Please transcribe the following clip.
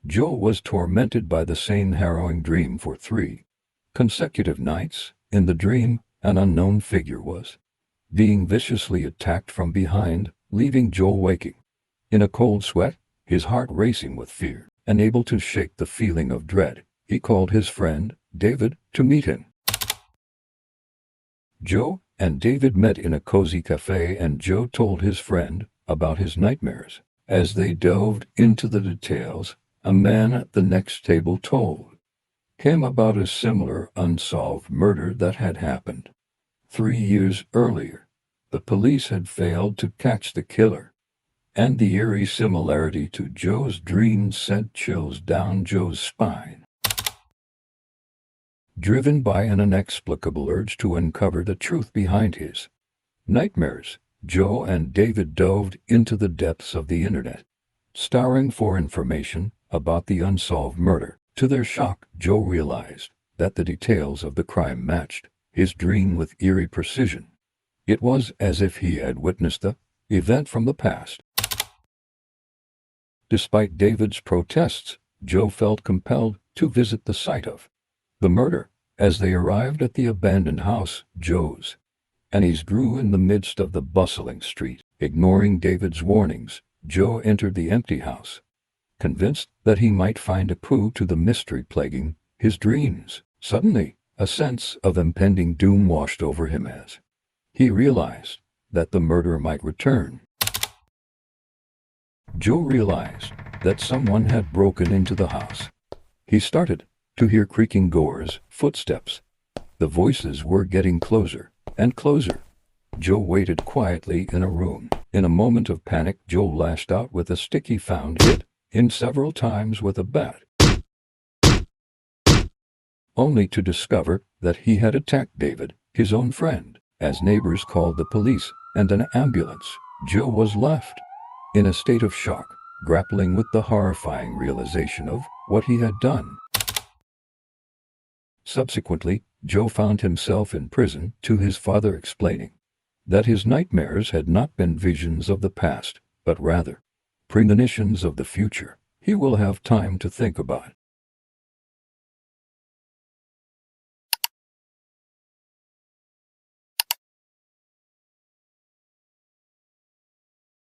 Joe was tormented by the same harrowing dream for 3 consecutive nights. In the dream, an unknown figure was being viciously attacked from behind, leaving Joe waking in a cold sweat, his heart racing with fear. Unable to shake the feeling of dread, he called his friend, David, to meet him. Joe and David met in a cozy cafe, and Joe told his friend about his nightmares. As they delved into the details, a man at the next table told him about a similar unsolved murder that had happened 3 years earlier. The police had failed to catch the killer, and the eerie similarity to Joe's dreams sent chills down Joe's spine. Driven by an inexplicable urge to uncover the truth behind his nightmares, Joe and David dove into the depths of the internet, scouring for information about the unsolved murder. To their shock, Joe realized that the details of the crime matched his dream with eerie precision. It was as if he had witnessed the event from the past. Despite David's protests, Joe felt compelled to visit the site of the murder. As they arrived at the abandoned house, Joe's unease grew in the midst of the bustling street. Ignoring David's warnings, Joe entered the empty house, convinced that he might find a clue to the mystery plaguing his dreams. Suddenly, a sense of impending doom washed over him as he realized that the murderer might return. Joe realized that someone had broken into the house. He started to hear creaking doors, footsteps. The voices were getting closer and closer. Joe waited quietly in a room. In a moment of panic, Joe lashed out with a stick he found, hit him several times with a bat, only to discover that he had attacked David, his own friend. As neighbors called the police and an ambulance, Joe was left in a state of shock, grappling with the horrifying realization of what he had done. Subsequently, Joe found himself in prison, to his father explaining that his nightmares had not been visions of the past, but rather premonitions of the future. He will have time to think about